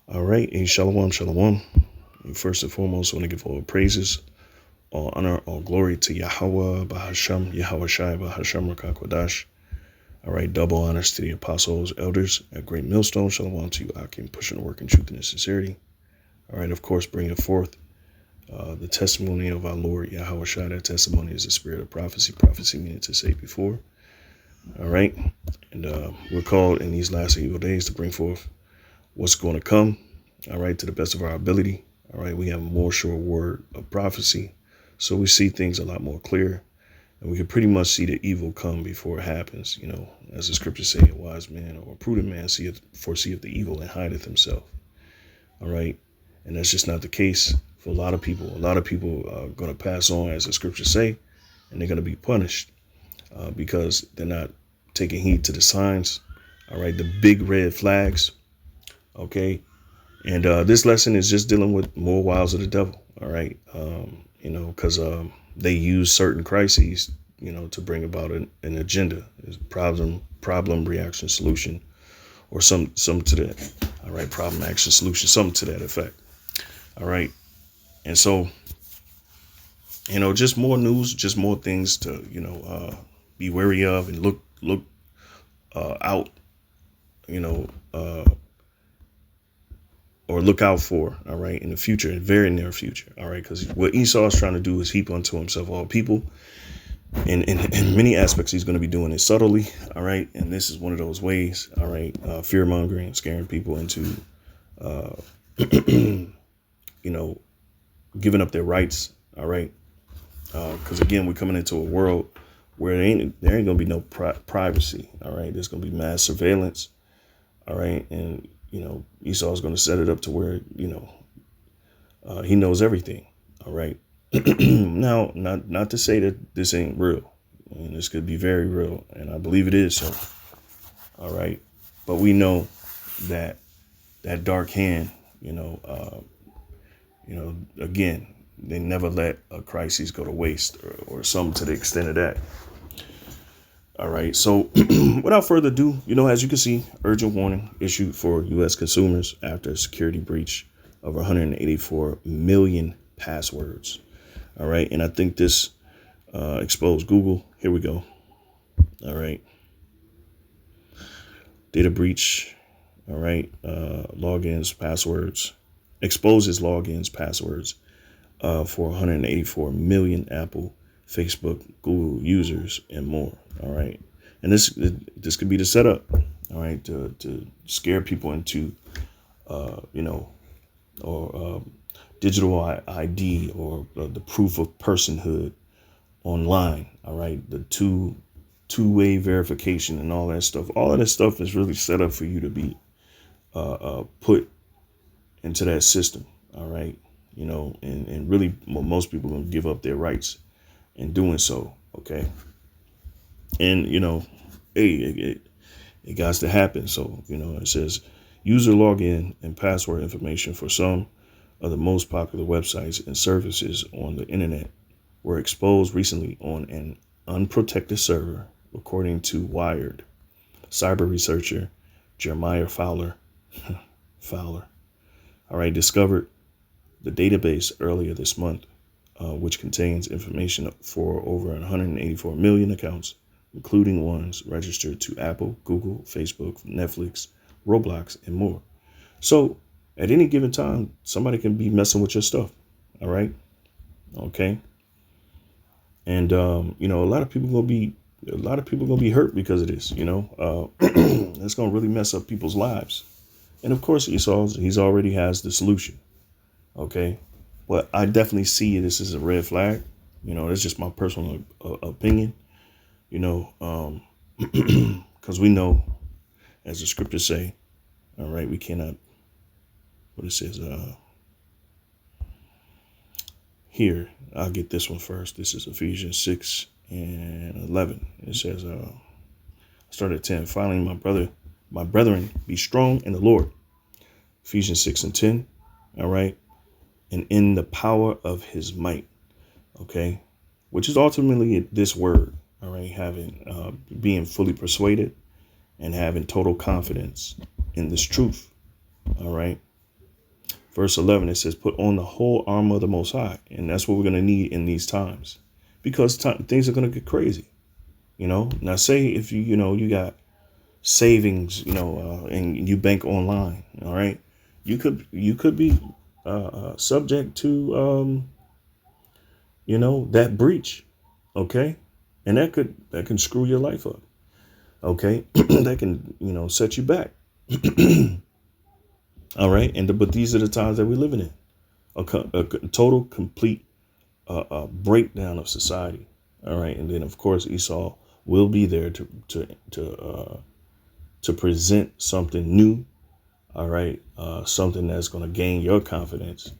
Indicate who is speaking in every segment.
Speaker 1: All right. Hey, shalom, shalom. And first and foremost, I want to give all praises, all honor, all glory to Yahweh, Bahasham, Yahweh Shai, Bahasham, Rakakwadash. All right. Double honors to the apostles, elders at Great Millstone. Shalom to you, Akim, pushing the work in truth and in sincerity. All right. Of course, bringing forth the testimony of our Lord, Yahweh Shai. That testimony is the spirit of prophecy. Prophecy meaning to say before. All right. And we're called in these last evil days to bring forth what's going to come, all right, to the best of our ability. All right, we have a more sure word of prophecy, so we see things a lot more clear, and we can pretty much see the evil come before it happens. You know, as the scriptures say, a wise man or a prudent man foreseeth the evil and hideth himself. All right, and that's just not the case for a lot of people. A lot of people are going to pass on, as the scriptures say, and they're going to be punished because they're not taking heed to the signs. All right, the big red flags. Okay. And this lesson is just dealing with more wiles of the devil. All right. Because they use certain crises, to bring about an agenda, problem, reaction, solution, or some to that. All right. Problem, action, solution, something to that effect. All right. And so, just more news, just more things to, be wary of and look out, you know, or look out for, all right, in the future, in the very near future, all right, because what Esau is trying to do is heap unto himself all people. In many aspects, he's going to be doing it subtly, all right, and this is one of those ways, all right, fear mongering, scaring people into, giving up their rights, all right, because again, we're coming into a world where there ain't going to be no privacy, all right, there's going to be mass surveillance, all right, and Esau's going to set it up to where, he knows everything. All right. Now, not to say that this ain't real. I mean, this could be very real, and I believe it is so. All right. But we know that that dark hand, again, they never let a crisis go to waste or some to the extent of that. All right. So without further ado, as you can see, urgent warning issued for U.S. consumers after a security breach of 184 million passwords. All right. And I think this exposed Google. Here we go. All right. Data breach. All right. Logins, passwords. Exposes logins, passwords for 184 million Apple, Facebook, Google users and more. All right. And this could be the setup. All right. To scare people into, or digital ID or the proof of personhood online. All right. The two-way verification and all that stuff. All of that stuff is really set up for you to be put into that system. All right. And really most people are going to give up their rights in doing so. OK. And, hey, it got to happen. So, it says user login and password information for some of the most popular websites and services on the internet were exposed recently on an unprotected server, according to Wired. Cyber researcher Jeremiah Fowler, all right, discovered the database earlier this month, which contains information for over 184 million accounts, including ones registered to Apple, Google, Facebook, Netflix, Roblox, and more. So at any given time, somebody can be messing with your stuff. All right. OK. And, a lot of people going to be hurt because of this. It's going to really mess up people's lives. And of course, he's already has the solution. OK. But I definitely see this as a red flag. That's just my personal opinion. Because we know, as the scriptures say, all right, we cannot, what it says, here, I'll get this one first. This is Ephesians 6 and 11. It says, start at 10. Finally, my brethren, be strong in the Lord. Ephesians 6 and 10. All right. And in the power of his might. OK, which is ultimately this word. All right. Having being fully persuaded and having total confidence in this truth. All right. verse 11, it says, put on the whole armor of the Most High. And that's what we're going to need in these times, because things are going to get crazy. Now say if you got savings, and you bank online. All right. You could be subject to, that breach. OK. And that can screw your life up. OK. That can, set you back. All right. But these are the times that we're living in. A total, complete breakdown of society. All right. And then, of course, Esau will be there to present something new. All right. Something that's going to gain your confidence,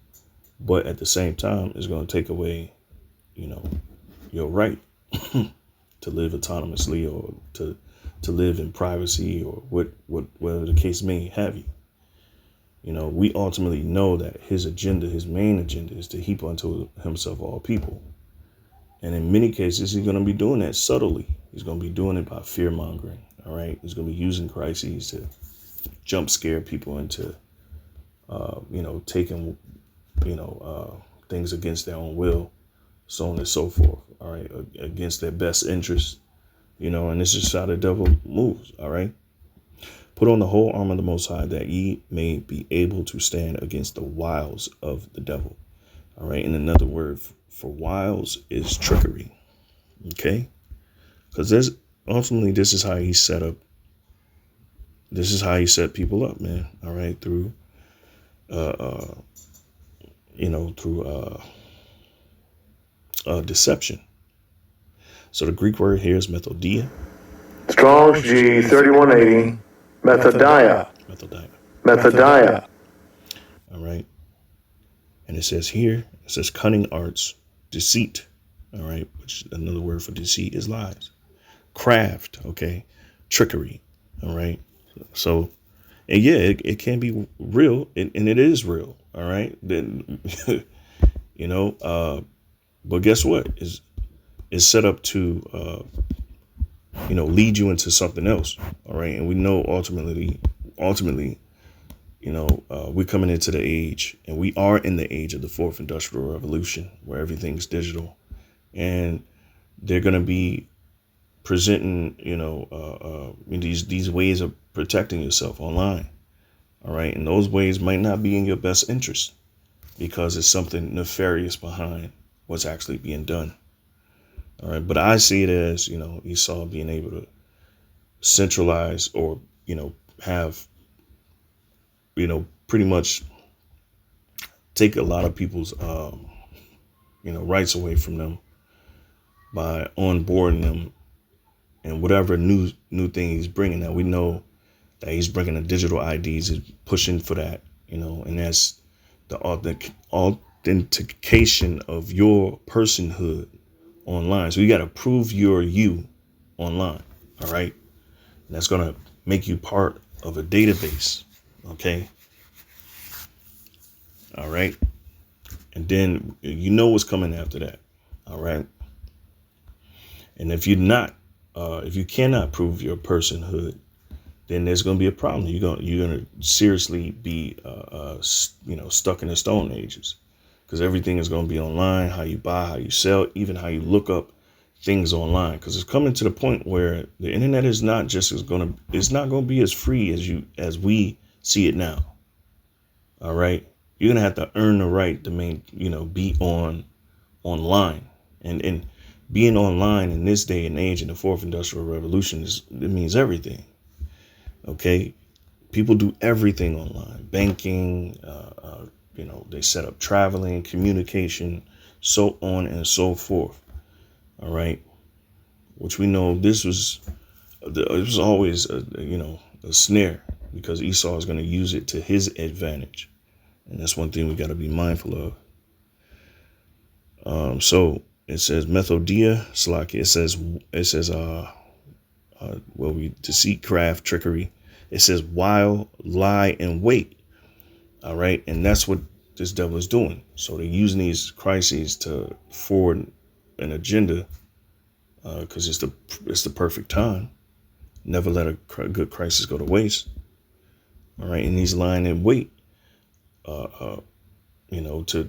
Speaker 1: but at the same time is going to take away, your right to live autonomously, or to live in privacy, or whatever the case may have you. We ultimately know that his main agenda is to heap unto himself all people. And in many cases, he's going to be doing that subtly. He's going to be doing it by fear mongering. All right. He's going to be using crises to jump scare people into, taking, things against their own will, so on and so forth. All right. Against their best interest, and this is how the devil moves. All right. Put on the whole armor of the Most High, that ye may be able to stand against the wiles of the devil. All right. And another word for wiles is trickery. Okay. Because ultimately, this is how he set up. This is how he set people up, man. All right. Through, deception. So the Greek word here is methodia.
Speaker 2: Strong's G 3180. Methodia. Methodia.
Speaker 1: All right. And it says cunning arts, deceit. All right. Which another word for deceit is lies. Craft. Okay. Trickery. All right. So, and yeah, it can be real, and it is real. All right. Then, but guess what? Is set up to, lead you into something else. All right. And we know ultimately, we're coming into the age, and we are in the age of the fourth industrial revolution, where everything's digital, and they're going to be presenting, these ways of protecting yourself online. All right. And those ways might not be in your best interest, because there's something nefarious behind what's actually being done. All right. But I see it as, Esau being able to centralize, or, have, pretty much take a lot of people's, rights away from them by onboarding them, and whatever new thing he's bringing. Now we know that he's bringing the digital IDs, is pushing for that, and that's the authentication of your personhood online. So you got to prove you're you online. All right. And that's going to make you part of a database. Okay. All right. And then what's coming after that. All right. And if you cannot prove your personhood, then there's going to be a problem. You're going to seriously be, stuck in the Stone Ages, because everything is going to be online. How you buy, how you sell, even how you look up things online. Because it's coming to the point where the internet is not going to be as free as we see it now. All right. You're going to have to earn the right to be online, and being online in this day and age in the fourth industrial revolution it means everything. Okay. People do everything online, banking, they set up traveling, communication, so on and so forth. All right. Which we know it was always, a snare, because Esau is going to use it to his advantage. And that's one thing we got to be mindful of. So it says methodia, Slaki. It says, deceit, craft, trickery. It says wile, lie, and wait. All right. And that's what this devil is doing. So they're using these crises to forward an agenda, because it's the perfect time. Never let a good crisis go to waste. All right. And he's lying in wait. you know, to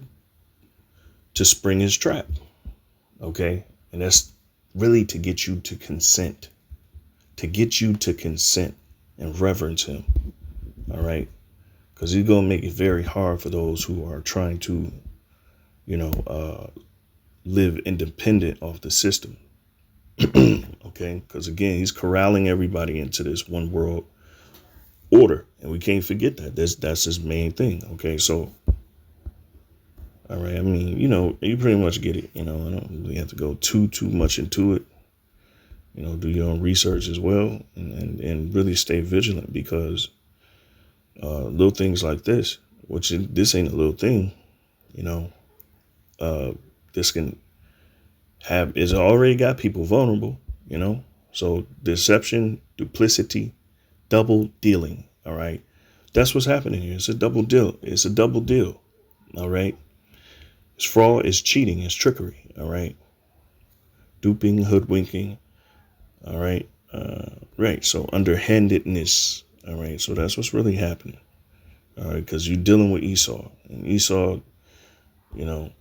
Speaker 1: spring his trap. Okay. And that's really to get you to consent, and reverence him. All right. Because he's going to make it very hard for those who are trying to, you know, live independent of the system. Okay. Because again, he's corralling everybody into this one world order. And we can't forget that. That's his main thing. Okay. So, all right. I mean, you know, you pretty much get it. You know, I don't really have to go too much into it. You know, do your own research as well, and really stay vigilant, because little things like this, this ain't a little thing, you know, this can it's already got people vulnerable, you know. So deception, duplicity, double dealing. All right. That's what's happening here. It's a double deal. All right. It's fraud, it's cheating, it's trickery. All right. Duping, hoodwinking. All right. Right. So underhandedness. All right. So that's what's really happening. All right. Because you're dealing with Esau. And Esau, you know,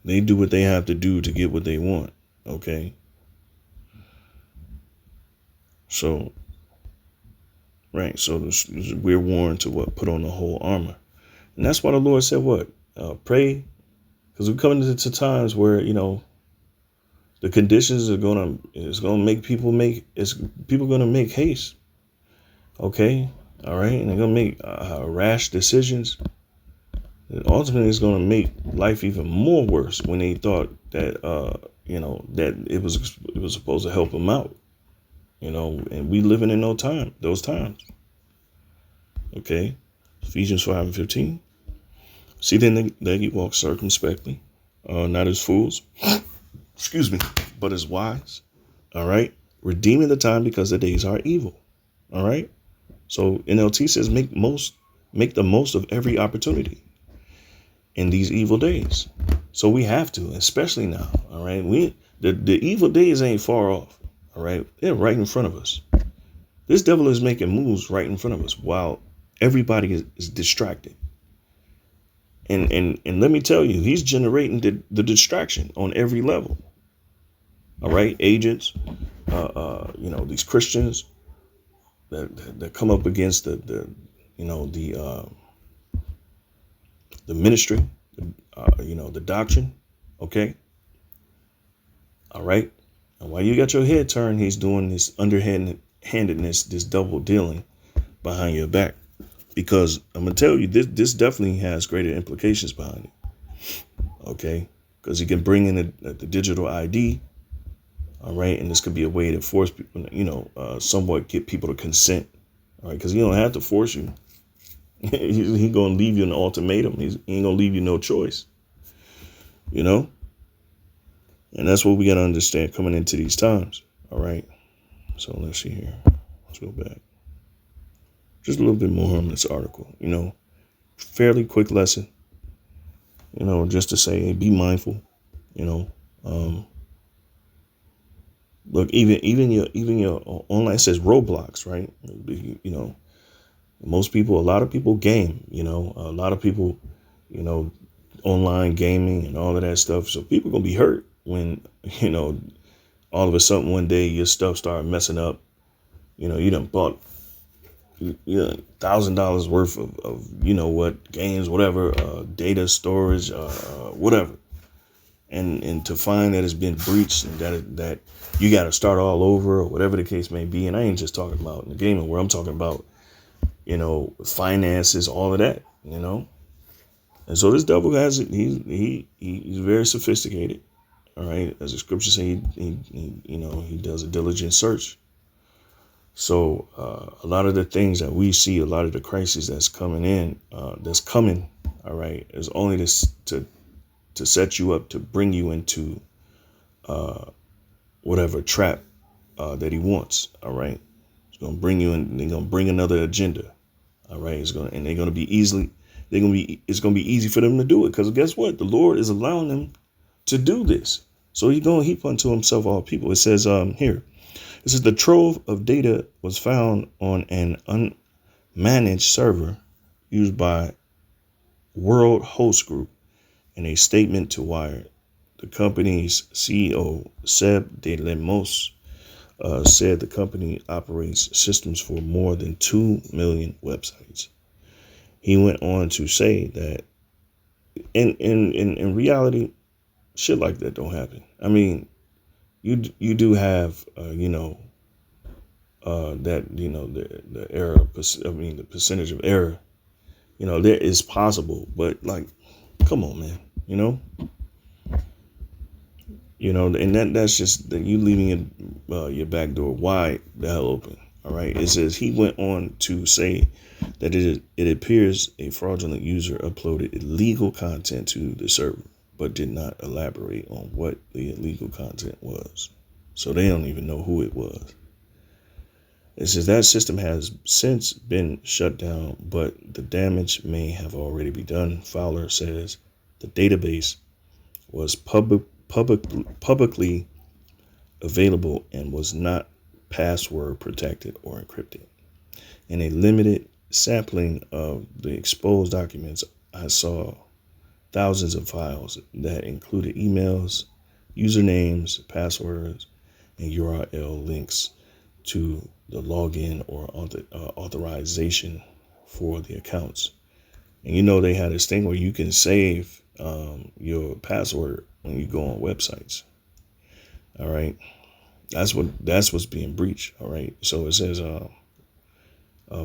Speaker 1: they do what they have to do to get what they want. Okay. So, right. So we're warned to put on the whole armor. And that's why the Lord said pray. Because we're coming into times where, you know, the conditions are going to make people going to make haste. Okay. All right. And they're going to make rash decisions. And ultimately, it's going to make life even more worse when they thought that, you know, that it was supposed to help them out, you know, and we living in those times. Okay. Ephesians 5:15. See then that you walk circumspectly, not as fools, excuse me, but as wise. All right. Redeeming the time because the days are evil. All right. So NLT says make the most of every opportunity in these evil days. So we have to, especially now. All right. The evil days ain't far off. All right. They're right in front of us. This devil is making moves right in front of us while everybody is distracted. And let me tell you, he's generating the distraction on every level. All right, agents, you know, these Christians that come up against the ministry, you know, the doctrine. Okay. All right. And while you got your head turned, he's doing this underhandedness, this double dealing behind your back. Because I'm going to tell you, this definitely has greater implications behind it. Okay. Because he can bring in the digital ID. All right. And this could be a way to force people, you know, somewhat get people to consent. All right. Because he don't have to force you. He going to leave you an ultimatum. He ain't going to leave you no choice. You know. And that's what we got to understand coming into these times. All right. So let's see here. Let's go back. Just a little bit more on this article, you know, fairly quick lesson, you know, just to say, hey, be mindful, you know, look, even your online says Roblox, right? You know, a lot of people game, you know, a lot of people, you know, online gaming and all of that stuff. So people gonna be hurt when, you know, all of a sudden one day your stuff started messing up. You know, you done bought $1,000 worth of you know what, games, whatever, data storage, whatever, and to find that it's been breached and that you got to start all over or whatever the case may be. And I ain't just talking about in the gaming where I'm talking about, you know, finances, all of that, you know. And so this devil he's very sophisticated. All right, as the scripture say, he does a diligent search. So a lot of the things that we see, a lot of the crises that's coming, all right, is only to set you up, to bring you into whatever trap that he wants. All right, it's gonna bring you in. They're gonna bring another agenda. All right, it's gonna be easy for them to do it, because guess what? The Lord is allowing them to do this. So he's gonna heap unto himself all people. It says here. It says the trove of data was found on an unmanaged server used by World Host Group. In a statement to Wired, the company's CEO, Seb De Lemos, said the company operates systems for more than 2 million websites. He went on to say that in reality, shit like that don't happen. I mean, you do have that the error. I mean, the percentage of error. There is possible, but like, come on, man. And that's just that you leaving your back door wide the hell open. All right. It says he went on to say that it appears a fraudulent user uploaded illegal content to the server, but did not elaborate on what the illegal content was. So they don't even know who it was. It says that system has since been shut down, but the damage may have already been done. Fowler says the database was publicly available and was not password protected or encrypted. In a limited sampling of the exposed documents, I saw thousands of files that included emails, usernames, passwords, and URL links to the login or authorization for the accounts. And they had this thing where you can save your password when you go on websites. All right, that's what's being breached. All right, so it says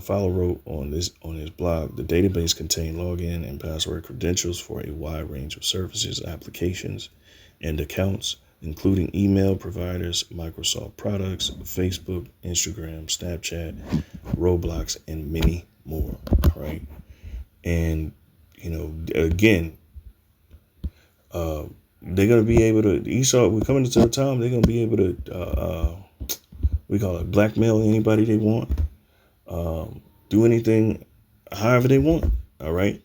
Speaker 1: Fowler wrote on his blog, the database contained login and password credentials for a wide range of services, applications, and accounts, including email providers, Microsoft products, Facebook, Instagram, Snapchat, Roblox, and many more. All right, and again, they're gonna be able to. We're coming into the time they're gonna be able to. We call it blackmail anybody they want. Do anything, however they want. All right.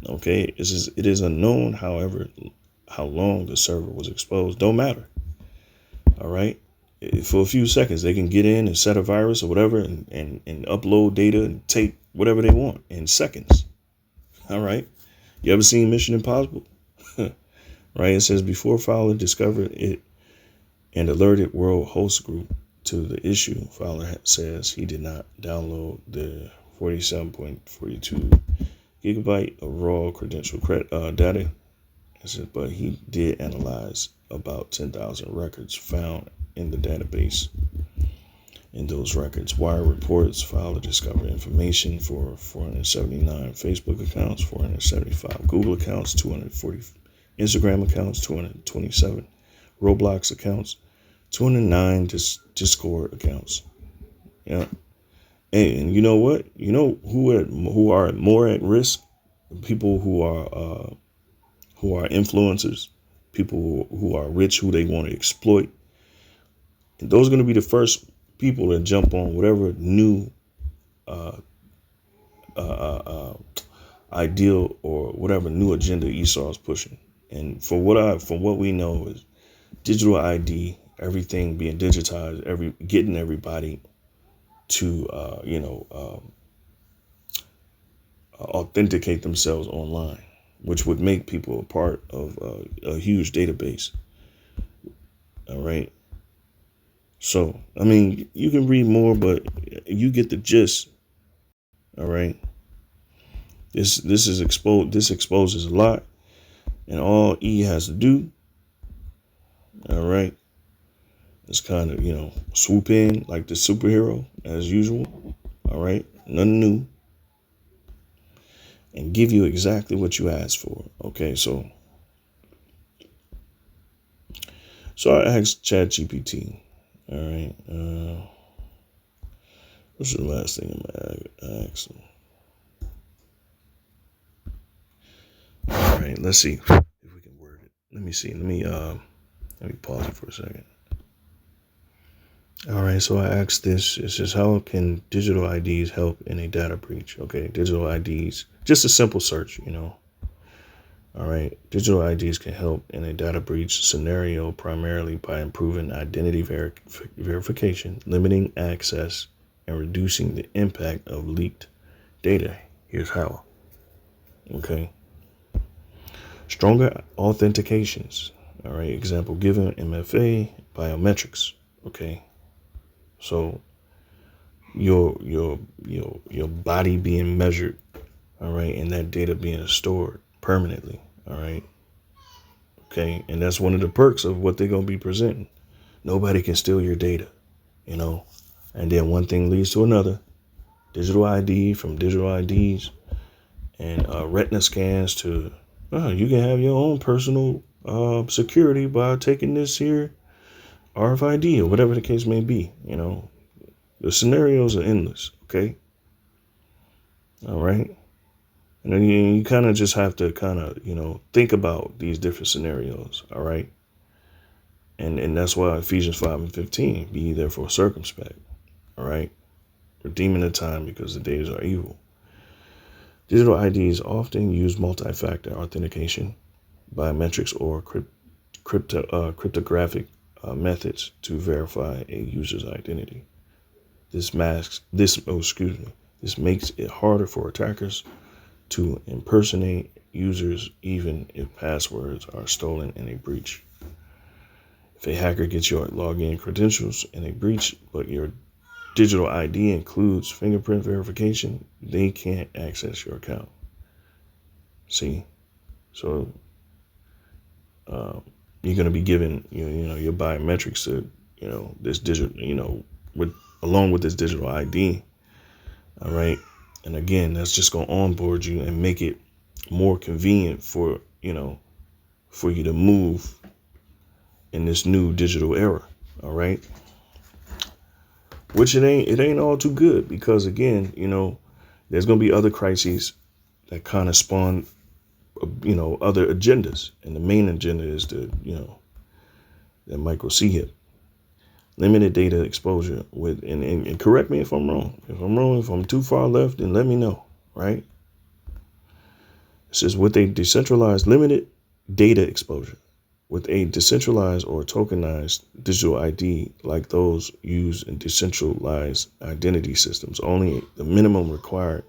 Speaker 1: Okay. It is unknown, however, how long the server was exposed. Don't matter. All right. For a few seconds, they can get in and set a virus or whatever, and upload data and take whatever they want in seconds. All right. You ever seen Mission Impossible? Right. It says before Fowler discovered it and alerted World Host Group to the issue, Fowler says he did not download the 47.42 gigabyte of raw credential data. But he did analyze about 10,000 records found in the database. In those records, Wire reports Fowler discovered information for 479 Facebook accounts, 475 Google accounts, 240 Instagram accounts, 227 Roblox accounts, 209 Discord accounts. Yeah. And you know what? You know who are more at risk? People who are influencers, people who are rich, who they want to exploit. And those are going to be the first people that jump on whatever new ideal or whatever new agenda Esau is pushing. And from what we know is digital ID, everything being digitized, getting everybody to authenticate themselves online, which would make people a part of a huge database. All right. So, I mean, you can read more, but you get the gist. All right. This exposes a lot, and all E has to do, all right, is kind of swoop in like the superhero as usual. All right, nothing new, and give you exactly what you asked for. Okay, so I asked ChatGPT. All right, what's the last thing I asked him? All right, let's see if we can word it. Let me see. Let me pause it for a second. All right, so I asked this. It says, how can digital IDs help in a data breach? Okay, digital IDs, just a simple search, All right, digital IDs can help in a data breach scenario primarily by improving identity verification, limiting access, and reducing the impact of leaked data. Here's how. Okay. Stronger authentications. All right. Example given, MFA, biometrics. Okay. So your body being measured, all right, and that data being stored permanently, all right. Okay. And that's one of the perks of what they're gonna be presenting. Nobody can steal your data, you know. And then one thing leads to another. Digital ID from digital IDs and retina scans to you can have your own personal security by taking this here RFID or whatever the case may be. You know, the scenarios are endless. Okay, all right, and then you kind of just have to kind of think about these different scenarios. All right, and that's why Ephesians 5:15 be therefore circumspect. All right, redeeming the time because the days are evil. Digital IDs often use multi-factor authentication, biometrics, or cryptographic methods to verify a user's identity. This makes it harder for attackers to impersonate users even if passwords are stolen in a breach. If a hacker gets your login credentials in a breach, but your digital ID includes fingerprint verification, they can't access your account. See, so you're going to be given your biometrics to this digital with along with this digital ID. All right, and again, that's just going to onboard you and make it more convenient for for you to move in this new digital era. All right, which it ain't all too good because again, there's going to be other crises that kind of spawn other agendas, and the main agenda is the that micro C hip, limited data exposure with and correct me if I'm wrong. If I'm too far left, then let me know. Right? It says with a decentralized limited data exposure, with a decentralized or tokenized digital ID like those used in decentralized identity systems, only the minimum required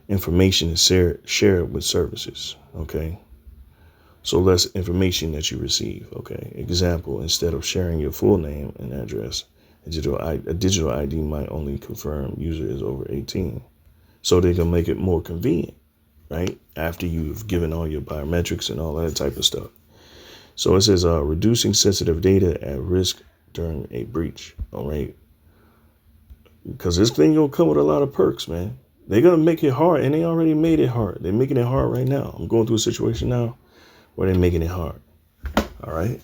Speaker 1: information is shared with services. Okay. So less information that you receive. Okay. Example, instead of sharing your full name and address, a digital ID might only confirm user is over 18. So they can make it more convenient, right? After you've given all your biometrics and all that type of stuff. So it says reducing sensitive data at risk during a breach. All right. Because this thing gonna come with a lot of perks, man. They're gonna make it hard, and they already made it hard. They're making it hard right now. I'm going through a situation now where they're making it hard. All right.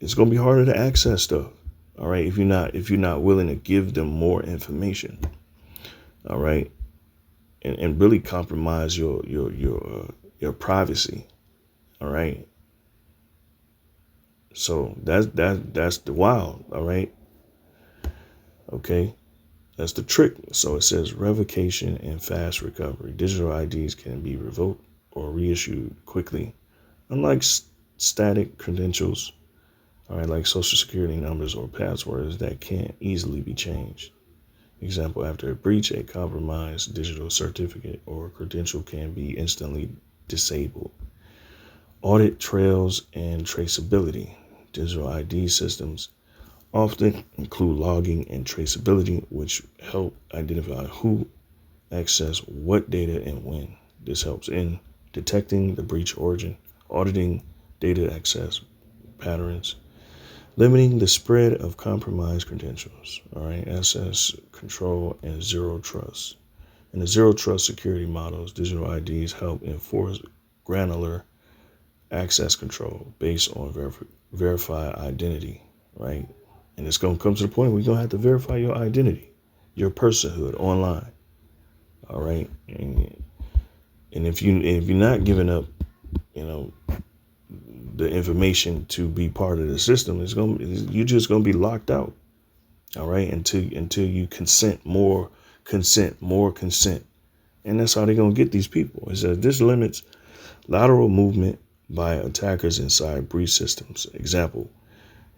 Speaker 1: It's gonna be harder to access stuff. All right. If you're not willing to give them more information. All right. And really compromise your privacy. All right. So that's the wild. All right. Okay. That's the trick. So it says revocation and fast recovery. Digital IDs can be revoked or reissued quickly, unlike static credentials, all right, like social security numbers or passwords that can't easily be changed. Example, after a breach, a compromised digital certificate or credential can be instantly disabled. Audit trails and traceability. Digital ID systems often include logging and traceability, which help identify who accessed what data and when. This helps in detecting the breach origin, auditing data access patterns, limiting the spread of compromised credentials. All right, access control and zero trust. In the zero trust security models, digital IDs help enforce granular access control based on verified identity, right? And it's going to come to the point where you're going to have to verify your identity, your personhood online. All right. And if you're not giving up, the information to be part of the system, you're just going to be locked out. All right. Until you consent. And that's how they're going to get these people. It says this limits lateral movement by attackers inside breach systems. Example,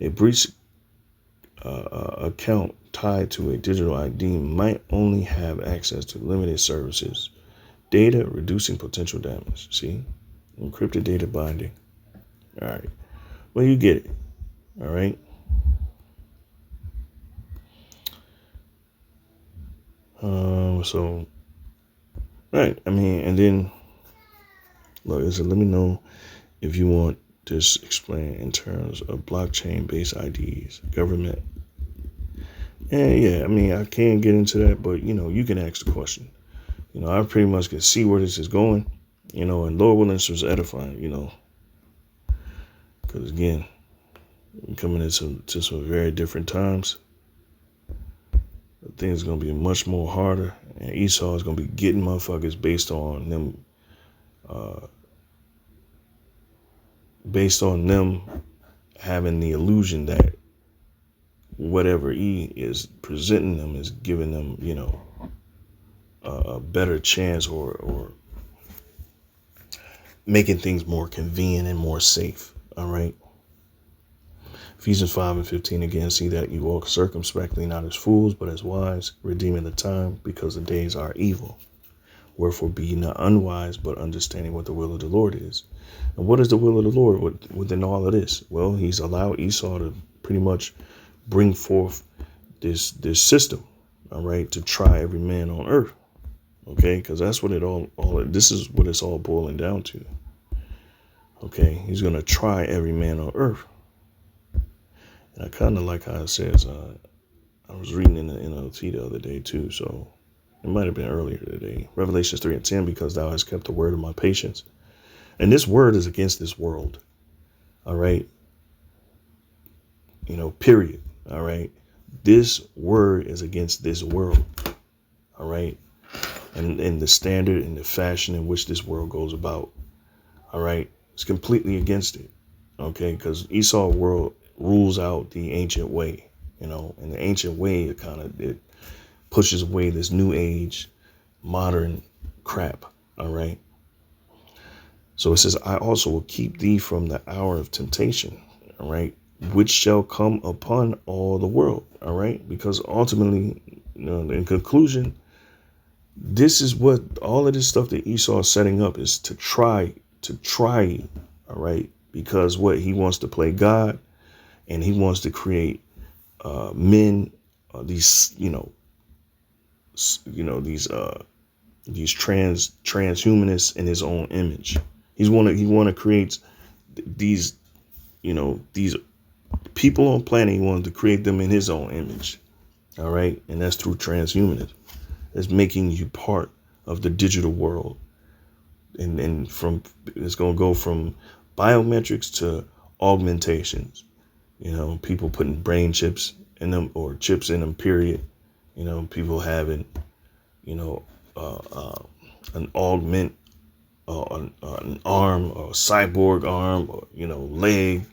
Speaker 1: a breach account tied to a digital ID might only have access to limited services Data reducing potential damage. See? Encrypted data binding. All right. Well, you get it. All right. So, right. I mean, and then, look, it said, let me know if you want this explained in terms of blockchain-based IDs, government. And yeah, I mean, I can't get into that, but, you can ask the question. I pretty much can see where this is going, and Lord willing, this was edifying, because again, we're coming into some very different times. Things going to be much more harder, and Esau is going to be getting motherfuckers based on them having the illusion that whatever he is presenting them is giving them, a better chance or making things more convenient and more safe. All right. Ephesians 5:15 again, see that you walk circumspectly, not as fools, but as wise, redeeming the time, because the days are evil. Wherefore be ye not unwise, but understanding what the will of the Lord is. And what is the will of the Lord within all of this? Well, he's allowed Esau to pretty much bring forth this system, all right, to try every man on earth. Okay, because that's what this is what it's all boiling down to. Okay, he's going to try every man on earth. And I kind of like how it says, I was reading in the NLT the other day too, so it might have been earlier today. Revelations 3:10, because thou hast kept the word of my patience. And this word is against this world. All right. Period. All right. This word is against this world. All right. And the standard and the fashion in which this world goes about. All right. It's completely against it. Okay. Because Esau world rules out the ancient way, and the ancient way, it pushes away this new age, modern crap. All right. So it says, I also will keep thee from the hour of temptation. All right. Which shall come upon all the world. All right. Because ultimately, in conclusion, this is what all of this stuff that Esau is setting up is to try. All right. Because what he wants to play God, and he wants to create men, these transhumanists in his own image. He want to create these people on planet. He wanted to create them in his own image. All right. And that's through transhumanism. It's making you part of the digital world. And it's going to go from biometrics to augmentations. People putting brain chips in them, or chips in them, period. People having, an augment, an arm, or a cyborg arm, or, leg.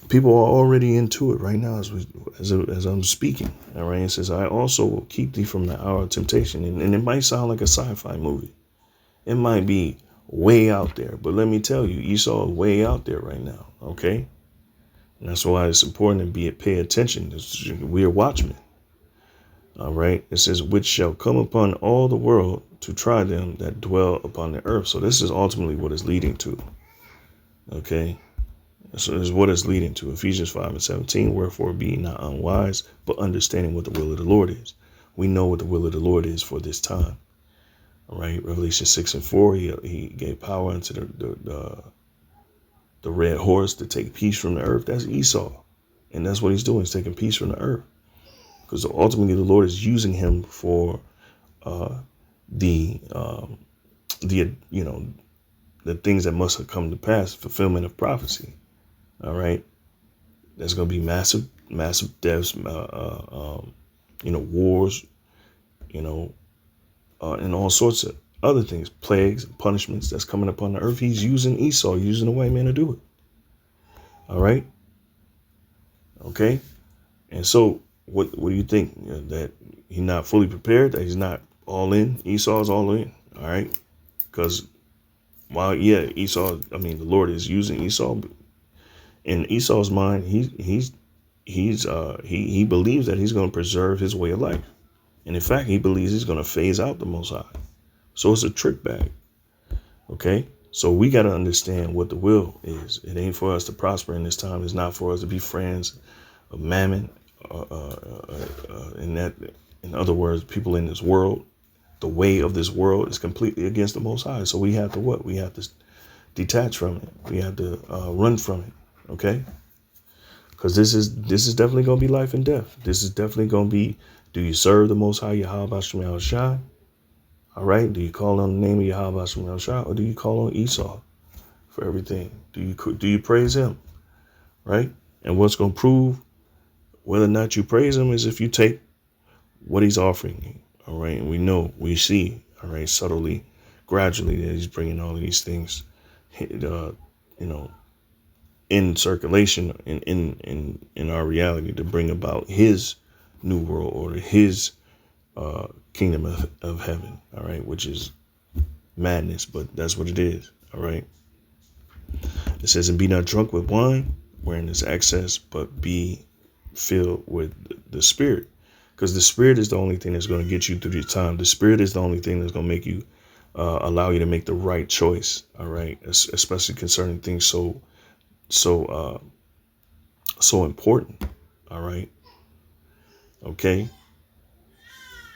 Speaker 1: People are already into it right now as I'm speaking. All right. It says, I also will keep thee from the hour of temptation. And it might sound like a sci-fi movie. It might be way out there, but let me tell you, Esau is way out there right now. Okay. And that's why it's important to pay attention. We are watchmen. All right. It says, which shall come upon all the world to try them that dwell upon the earth. So this is ultimately what it's leading to. Okay. So this is what it's leading to. Ephesians 5:17, wherefore be not unwise, but understanding what the will of the Lord is. We know what the will of the Lord is for this time. All right. Revelation 6:4, he gave power unto the red horse to take peace from the earth. That's Esau. And that's what he's doing. He's taking peace from the earth. Because ultimately the Lord is using him for the things that must have come to pass, fulfillment of prophecy. All right. There's going to be massive deaths, wars, and all sorts of other things, plagues and punishments that's coming upon the earth. He's using Esau, using the white man to do it. All right. Okay. And so what do you think? That he's not fully prepared, that he's not all in? Esau's all in. All right. Because while, the Lord is using Esau, in Esau's mind, he believes that he's going to preserve his way of life. And in fact, he believes he's going to phase out the Most High. So it's a trick bag. Okay. So we got to understand what the will is. It ain't for us to prosper in this time. It's not for us to be friends of mammon. In other words, people in this world, the way of this world is completely against the Most High. So we have to what? We have to detach from it. We have to run from it. Okay. Because this is definitely going to be life and death. This is definitely going to be, do you serve the Most High Yahweh Shem Yahushua? All right. Do you call on the name of Yahweh Shem Yahushua, or do you call on Esau for everything? Do you praise him? Right. And what's going to prove whether or not you praise him is if you take what he's offering you. All right. And we see, all right, subtly, gradually, that he's bringing all of these things, in circulation in our reality to bring about his new world order, his kingdom of heaven. All right. Which is madness, but that's what it is. All right. It says, and be not drunk with wine, wherein is excess, but be filled with the Spirit. Because the Spirit is the only thing that's going to get you through the time. The Spirit is the only thing that's going to make you, allow you to make the right choice. All right. Especially concerning things so important. All right. Okay.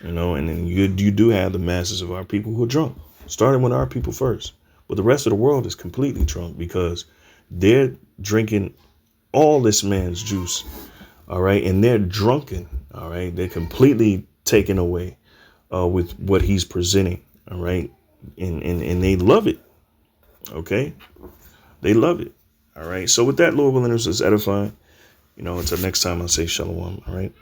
Speaker 1: And then you do have the masses of our people who are drunk, starting with our people first. But the rest of the world is completely drunk because they're drinking all this man's juice. All right. And they're drunken. All right. They're completely taken away with what he's presenting. All right. And they love it. OK, they love it. All right. So with that, Lord willing, it's edifying. Until next time, I'll say shalom. All right.